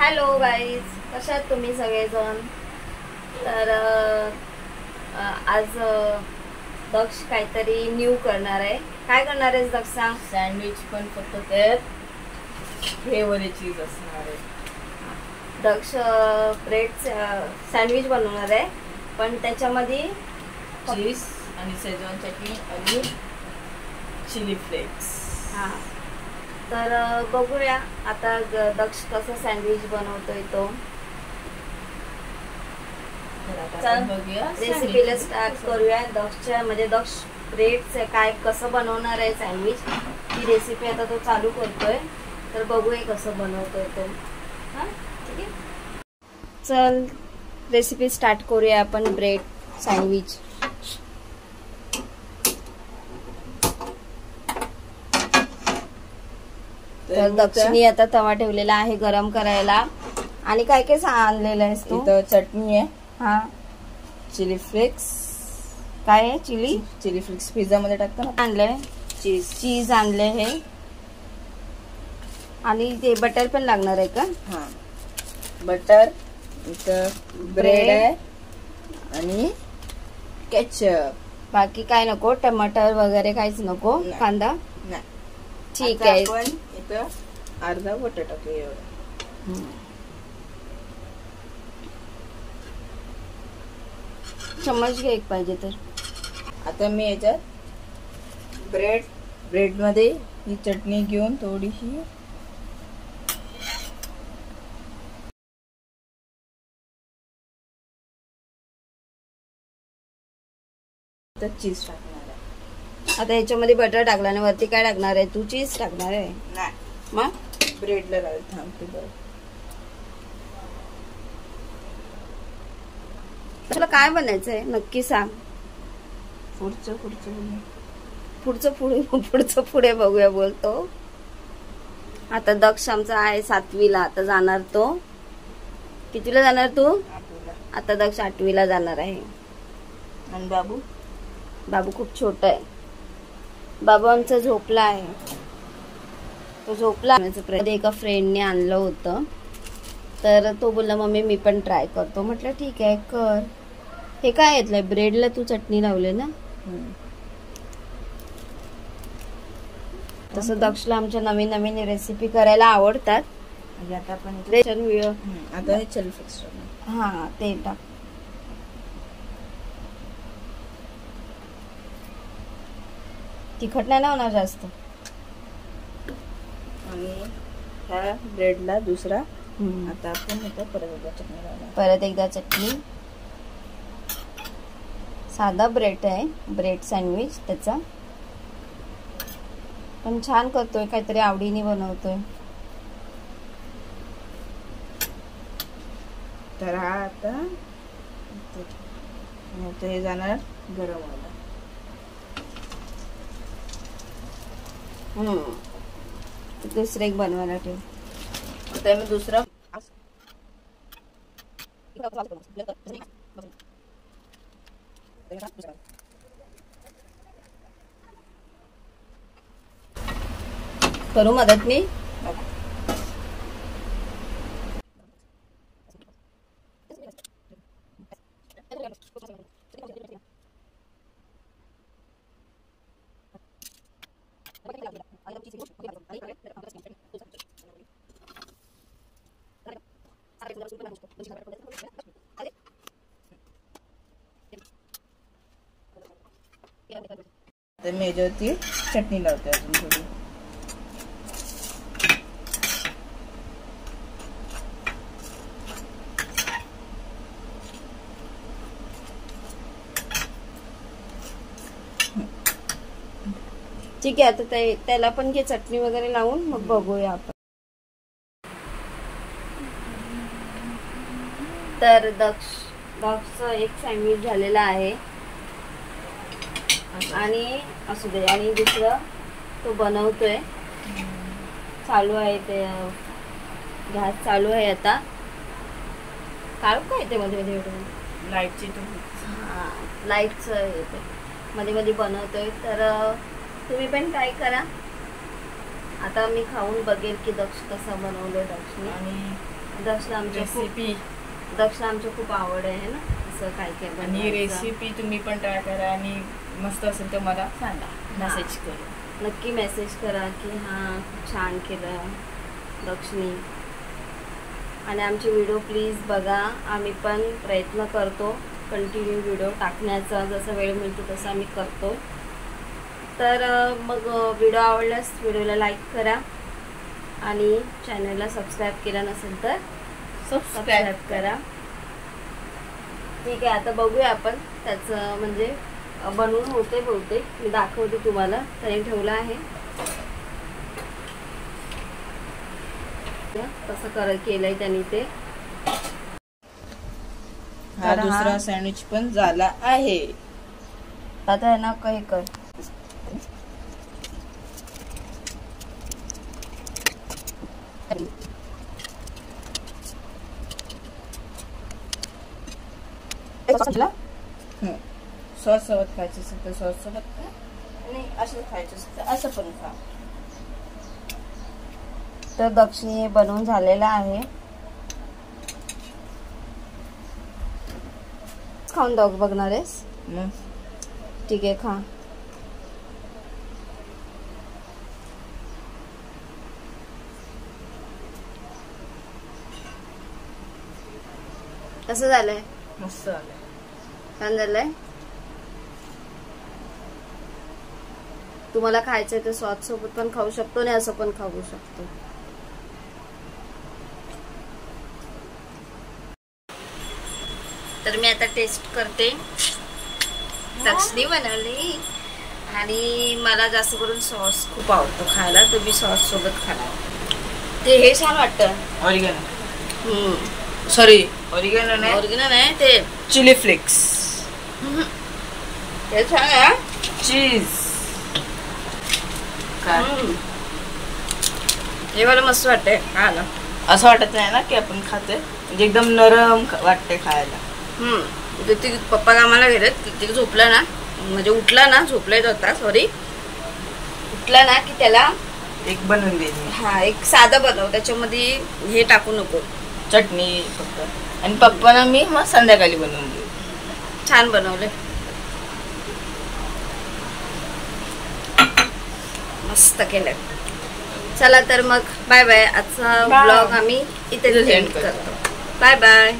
Hello guys, कशा आहात तुम्ही सगळेजण? तर आज दक्ष काहीतरी न्यू करणार आहे. काय करणार आहेस दक्ष? सांग. सँडविच, पण फक्त त्यात हे वाले चीज असणार आहे. दक्ष ब्रेड सँडविच बनवणार आहे, पण त्याच्यामध्ये चीज आणि शेजवान चटणी आणि चिली फ्लेक्स. हां, तर बघूया आता दक्ष कसं सँडविच बनवतोय तो. बघूया, रेसिपीला स्टार्ट करूया. दक्षच्या म्हणजे दक्ष ब्रेडचं काय कसं बनवणार आहे सँडविच, ही रेसिपी आता तो चालू करतोय. तर बघूया कसं बनवतोय तो. हां, ठीक आहे, चल रेसिपी स्टार्ट करूया आपण ब्रेड सँडविच. तर दक्षिणी आता तवा ठेवलेला आहे गरम करायला. आणि काय काय आणलेलं आहेस तू? इथं चटणी आहे, हा, चिली फ्लेक्स. काय आहे? चिली फ्लेक्स पिझ्झा मध्ये टाकतात ना. आणलंय चीज आणले हे, आणि ते बटर पण लागणार आहे का? हा, बटर, इथं ब्रेड आहे आणि केचप. बाकी काय नको? टमाटर वगैरे काहीच नको? कांदा नाही, ठीक आहे. आपण इथं अर्धा बटाटा टाकूया एवढं. चम्मच घे एक पाहिजे तर. आता मी याच्यात ब्रेड मध्ये ही चटणी घेऊन थोडीशी चीज टाकणार आहे. आता याच्यामध्ये बटर टाकला आणि वरती काय टाकणार आहे? तू चीज टाकणार आहे? नाही, मग ब्रेडला लावून थांबते बरं. तुला काय बनायचंय नक्की सांग. पुढचं पुढे बघूया बोलतो. आता दक्ष आमचा आहे 7वीला, आता जाणार तो. कितीला जाणार तू? आता दक्ष 8वीला जाणार आहे. आणि बाबू खूप छोटा आहे. बाबू आमचा झोपला आहे. तो झोपला. एका फ्रेंडने आणलं होतं, तर तो बोलला मम्मी मी पण ट्राय करतो. म्हटलं ठीक आहे कर. हे काय घेतलंय? ब्रेडला तू चटणी लावले ना? तसं दक्षला आमच्या नवीन नवीन रेसिपी करायला आवडतात. आता आपण आता चिली फ्लेक्स हा ते टाक. तिखट नाही ना होणार जास्त. आणि ह्या ब्रेडला दुसरा आता आपण इथं परत एकदा चटणी. साधा ब्रेड आहे, ब्रेड सँडविच त्याचा, पण छान करतोय, काहीतरी आवडीने बनवतोय. तर हा आता हे जाणार गरम व्हायला. दुसरं एक बनवायला ठेव. आता मी दुसरा करू मदत मी? तर मी याच्यावरती चटणी लावते अजून थोडी. ठीक आहे, आता त्याला पण घे चटणी वगैरे लावून, मग बघूया आपण. तर दक्षचं एक सँडविच झालेला आहे, आणि असू दे. आणि दुसरं तो बनवतोय, चालू आहे ते, गॅस चालू आहे आता. काढू काय ते मध्ये मध्ये लाईटची लाईटचं येते मध्ये मध्ये बनवतोय. तर तुम्ही पण ट्राय करा. आता मी खाऊन बघेल की दक्ष कसा बनवलं दक्षने. आणि दक्षला आमच्या खूप आवड आहे ना असं काय काय आणि बनवायचं. रेसिपी तुम्ही पण ट्राय करा आणि मस्त असेल तर मला सांगा, मेसेज करा. नक्की मेसेज करा की हां खूप छान केलं दक्षिणी. आणि आमचे व्हिडिओ प्लीज बघा. आम्ही पण प्रयत्न करतो कंटिन्यू व्हिडिओ टाकण्याचा, जसा वेळ मिळतो तसा आम्ही करतो. तर मग व्हिडिओ आवडल्यास व्हिडिओला लाईक करा आणि चॅनलला सबस्क्राईब केलं नसेल तर सबस्क्राईब करा. ठीक आहे, आता बघूया आपण त्याचं म्हणजे बनवून होते बहुतेक. मी दाखवते तुम्हाला. तरी ठेवलं आहे कसं केलंय त्यांनी ते. हा दुसरा सँडविच पण झाला आहे. आता आहे ना काही कर सॉस सोबत खायचं असेल तर सॉस सोबत खा आणि असं खायचं असेल तर असं पण खा. तर दक्षिणी हे बनवून झालेलं आहे. खाऊन डॉग बघणार आहेस? ठीक आहे, खा. कसं झालंय? मस्त झालंय. छान झालंय. तुम्हाला खायचंय तर सॉस सोबत पण खाऊ शकतो आणि असं पण खाऊ शकतो. तर मी आता टेस्ट करते. दक्षिणी बनवली आणि मला जास्त करून सॉस खूप आवडतो खायला, तर मी सॉस सोबत खाणार. ते हे छान वाटतं. ऑरिगॅनो. सॉरी, ऑरिगॅनो नाही, ऑरिजिनल आहे ते. Chilli flakes. ते छान आहे. चीज. हे मला मस्त वाटतंय खायला. असं वाटत नाही ना की आपण खातोय, म्हणजे एकदम नरम वाटते खायला. ते पप्पा कामाला गेलेत. ते झोपला ना, म्हणजे उठला ना, झोपलेत होता सॉरी, उठला ना की त्याला एक बनवून दे. हा एक साधं बनव, त्याच्यामध्ये हे टाकू नको, चटणी फक्त. आणि पप्पाना मी मग संध्याकाळी बनवून देऊ. छान बनवले, मस्त केलं. चला तर मग बाय बाय. आजचा ब्लॉग आम्ही इथे एंड करतो. Bye bye.